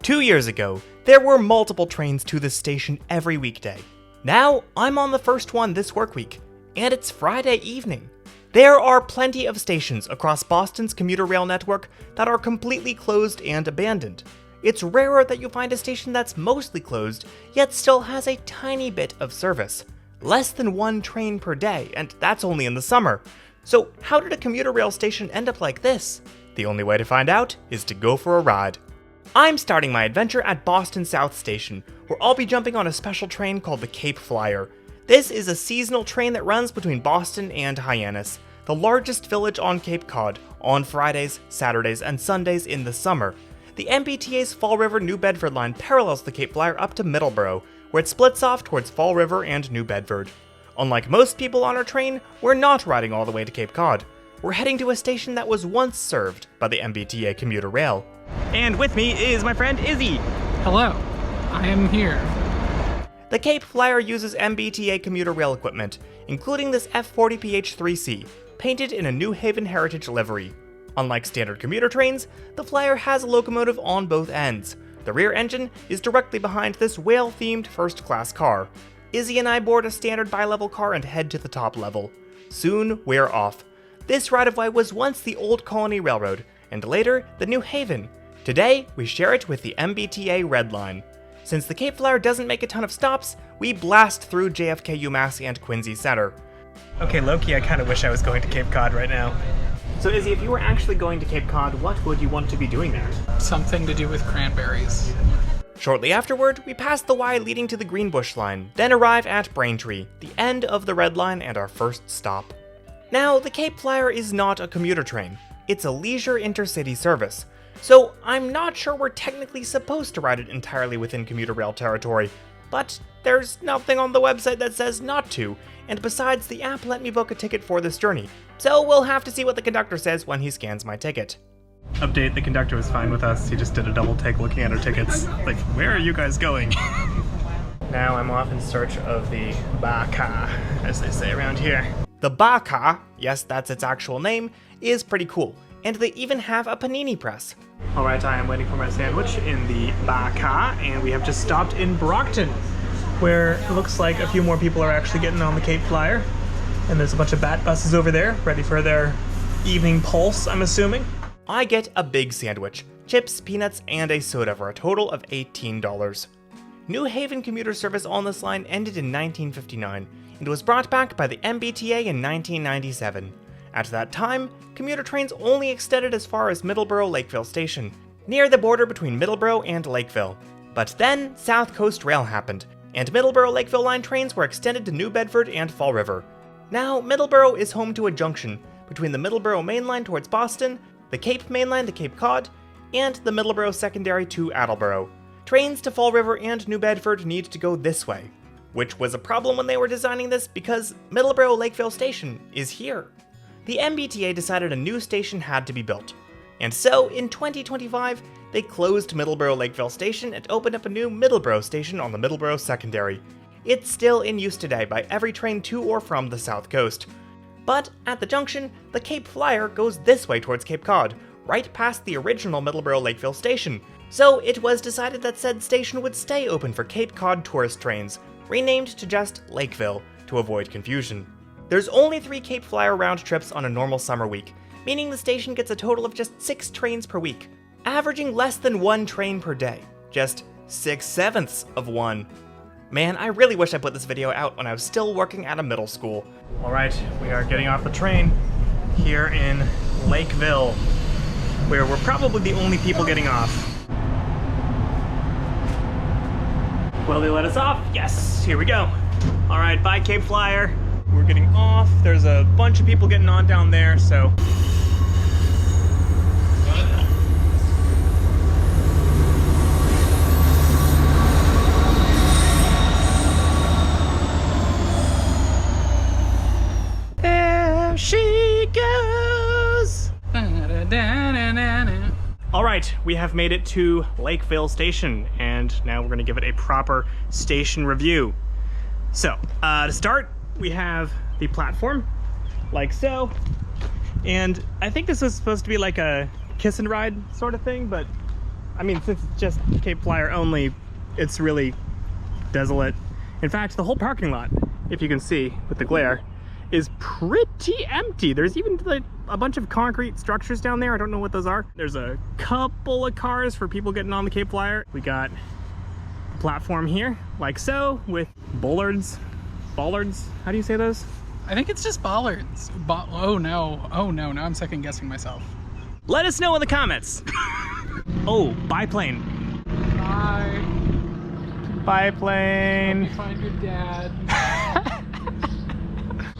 2 years ago, there were multiple trains to this station every weekday. Now, I'm on the first one this work week, and it's Friday evening. There are plenty of stations across Boston's commuter rail network that are completely closed and abandoned. It's rarer that you find a station that's mostly closed, yet still has a tiny bit of service. Less than one train per day, and that's only in the summer. So how did a commuter rail station end up like this? The only way to find out is to go for a ride. I'm starting my adventure at Boston South Station, where I'll be jumping on a special train called the CapeFLYER. This is a seasonal train that runs between Boston and Hyannis, the largest village on Cape Cod, on Fridays, Saturdays, and Sundays in the summer. The MBTA's Fall River New Bedford line parallels the CapeFLYER up to Middleborough, where it splits off towards Fall River and New Bedford. Unlike most people on our train, we're not riding all the way to Cape Cod. We're heading to a station that was once served by the MBTA Commuter Rail. And with me is my friend Izzy. Hello, I am here. The CapeFLYER uses MBTA commuter rail equipment, including this F40PH3C, painted in a New Haven heritage livery. Unlike standard commuter trains, the FLYER has a locomotive on both ends. The rear engine is directly behind this whale-themed first-class car. Izzy and I board a standard bi-level car and head to the top level. Soon, we're off. This right-of-way was once the Old Colony Railroad, and later, the New Haven. Today, we share it with the MBTA Red Line. Since the CapeFLYER doesn't make a ton of stops, we blast through JFK UMass and Quincy Center. Okay, Loki, I kind of wish I was going to Cape Cod right now. So Izzy, if you were actually going to Cape Cod, what would you want to be doing there? Something to do with cranberries. Shortly afterward, we pass the Y leading to the Greenbush line, then arrive at Braintree, the end of the Red Line and our first stop. Now, the CapeFLYER is not a commuter train. It's a leisure intercity service, so I'm not sure we're technically supposed to ride it entirely within commuter rail territory, but there's nothing on the website that says not to, and besides, the app let me book a ticket for this journey, so we'll have to see what the conductor says when he scans my ticket. Update, the conductor was fine with us, he just did a double take looking at our tickets. Like, where are you guys going? Now I'm off in search of the Baka, as they say around here. The Baka, yes that's its actual name, is pretty cool, and they even have a panini press. Alright, I am waiting for my sandwich in the Baka, and we have just stopped in Brockton, where it looks like a few more people are actually getting on the CapeFLYER, and there's a bunch of bat buses over there, ready for their evening pulse, I'm assuming. I get a big sandwich, chips, peanuts, and a soda for a total of $18. New Haven commuter service on this line ended in 1959, and was brought back by the MBTA in 1997. At that time, commuter trains only extended as far as Middleborough Lakeville Station, near the border between Middleborough and Lakeville. But then, South Coast Rail happened, and Middleborough Lakeville line trains were extended to New Bedford and Fall River. Now, Middleborough is home to a junction between the Middleborough Main Line towards Boston, the Cape Main Line to Cape Cod, and the Middleborough Secondary to Attleboro. Trains to Fall River and New Bedford need to go this way, which was a problem when they were designing this because Middleborough Lakeville Station is here. The MBTA decided a new station had to be built, and so in 2025, they closed Middleborough Lakeville Station and opened up a new Middleborough Station on the Middleborough Secondary. It's still in use today by every train to or from the South Coast. But at the junction, the CapeFLYER goes this way towards Cape Cod, right past the original Middleborough Lakeville Station. So it was decided that said station would stay open for Cape Cod tourist trains, renamed to just Lakeville, to avoid confusion. There's only 3 CapeFLYER round trips on a normal summer week, meaning the station gets a total of just 6 trains per week, averaging less than 1 train per day, just 6/7 of one. Man, I really wish I put this video out when I was still working at a middle school. Alright, we are getting off the train here in Lakeville, where we're probably the only people getting off. Will they let us off? Yes, here we go. Alright, bye CapeFLYER. We're getting off. There's a bunch of people getting on down there, so. There she goes! Alright, we have made it to Lakeville Station, and now we're gonna give it a proper station review. So, to start, we have the platform, like so, and I think this was supposed to be like a kiss and ride sort of thing, but I mean, since it's just CapeFLYER only, it's really desolate. In fact, the whole parking lot, if you can see with the glare, is pretty empty. There's even like a bunch of concrete structures down there. I don't know what those are. There's a couple of cars for people getting on the CapeFLYER. We got a platform here, like so, with bollards. How do you say those? I think it's just bollards. Oh no, now I'm second guessing myself. Let us know in the comments. Oh, biplane. Bye. Biplane. Help me find your dad.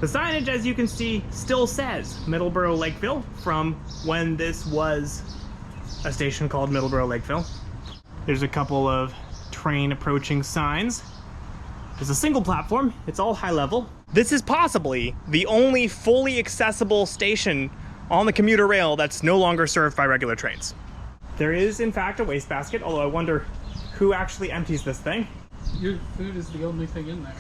The signage, as you can see, still says Middleborough Lakeville from when this was a station called Middleborough Lakeville. There's a couple of train approaching signs. There's a single platform. It's all high level. This is possibly the only fully accessible station on the commuter rail that's no longer served by regular trains. There is, in fact, a wastebasket, although I wonder who actually empties this thing. Your food is the only thing in there.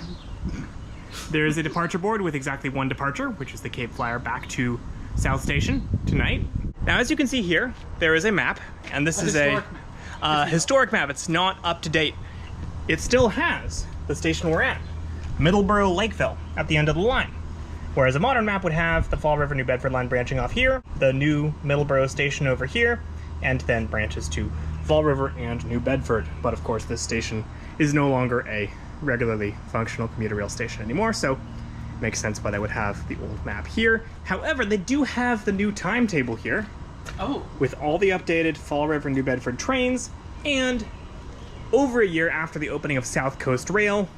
There is a departure board with exactly one departure, which is the CapeFLYER back to South Station tonight. Now, as you can see here, there is a map, and this is a historic map. It's not up to date. It still has the station we're at, Middleborough Lakeville, at the end of the line. Whereas a modern map would have the Fall River New Bedford line branching off here, the new Middleborough station over here, and then branches to Fall River and New Bedford. But of course, this station is no longer a regularly functional commuter rail station anymore, so it makes sense why they would have the old map here. However, they do have the new timetable here. Oh. With all the updated Fall River New Bedford trains, and over a year after the opening of South Coast Rail,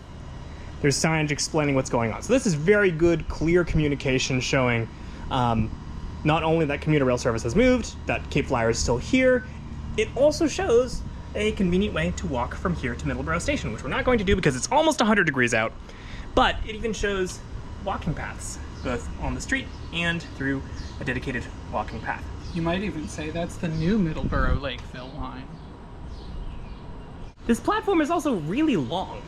there's signage explaining what's going on. So this is very good, clear communication showing not only that commuter rail service has moved, that CapeFLYER is still here, it also shows a convenient way to walk from here to Middleborough Station, which we're not going to do because it's almost 100 degrees out, but it even shows walking paths, both on the street and through a dedicated walking path. You might even say that's the new Middleborough Lakeville line. This platform is also really long.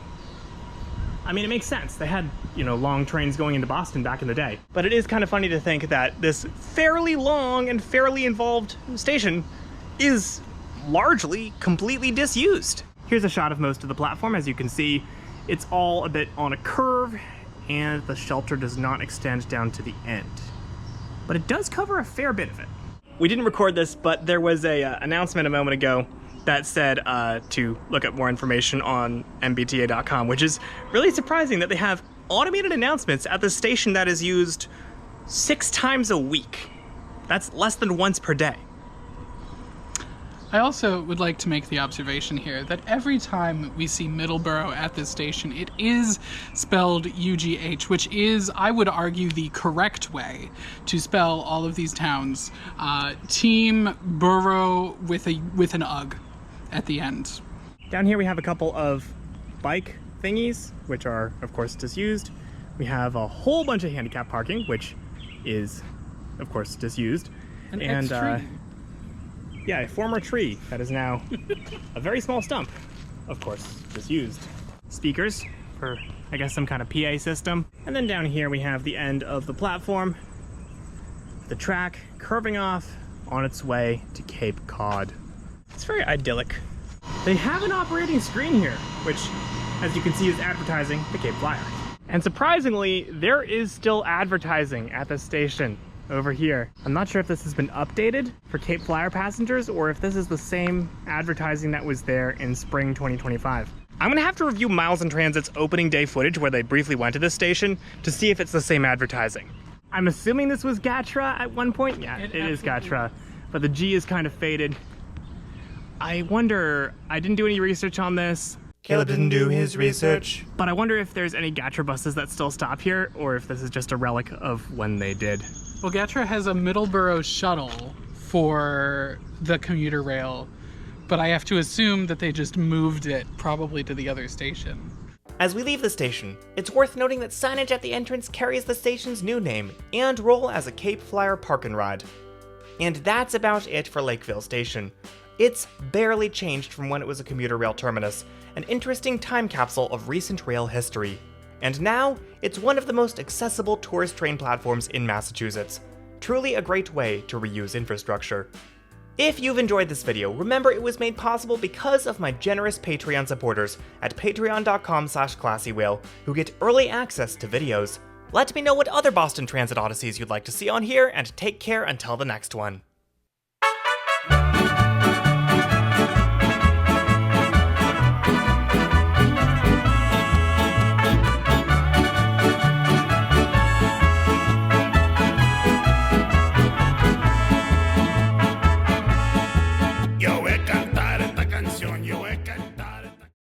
I mean, it makes sense. They had, long trains going into Boston back in the day. But it is kind of funny to think that this fairly long and fairly involved station is largely completely disused. Here's a shot of most of the platform. As you can see, it's all a bit on a curve, and the shelter does not extend down to the end. But it does cover a fair bit of it. We didn't record this, but there was a announcement a moment ago that said to look up more information on MBTA.com, which is really surprising that they have automated announcements at the station that is used 6 times a week. That's less than once per day. I also would like to make the observation here that every time we see Middleborough at this station, it is spelled UGH, which is, I would argue, the correct way to spell all of these towns. Team Borough with an UG at the end. Down here we have a couple of bike thingies, which are, of course, disused. We have a whole bunch of handicap parking, which is, of course, disused. An ex-tree. Yeah, a former tree that is now a very small stump, of course, disused. Speakers for, I guess, some kind of PA system. And then down here we have the end of the platform, the track curving off on its way to Cape Cod. It's very idyllic. They have an operating screen here, which, as you can see, is advertising the CapeFLYER. And surprisingly, there is still advertising at the station over here. I'm not sure if this has been updated for CapeFLYER passengers or if this is the same advertising that was there in spring 2025. I'm gonna have to review Miles and Transit's opening day footage where they briefly went to this station to see if it's the same advertising. I'm assuming this was GATRA at one point. Yeah, it is GATRA, but the G is kind of faded. I wonder, I didn't do any research on this. Caleb didn't do his research. But I wonder if there's any GATRA buses that still stop here, or if this is just a relic of when they did. Well, GATRA has a Middleborough shuttle for the commuter rail, but I have to assume that they just moved it probably to the other station. As we leave the station, it's worth noting that signage at the entrance carries the station's new name and role as a CapeFLYER park and ride. And that's about it for Lakeville Station. It's barely changed from when it was a commuter rail terminus, an interesting time capsule of recent rail history. And now, it's one of the most accessible tourist train platforms in Massachusetts. Truly a great way to reuse infrastructure. If you've enjoyed this video, remember it was made possible because of my generous Patreon supporters at patreon.com/classywhale, who get early access to videos. Let me know what other Boston Transit odysseys you'd like to see on here, and take care until the next one.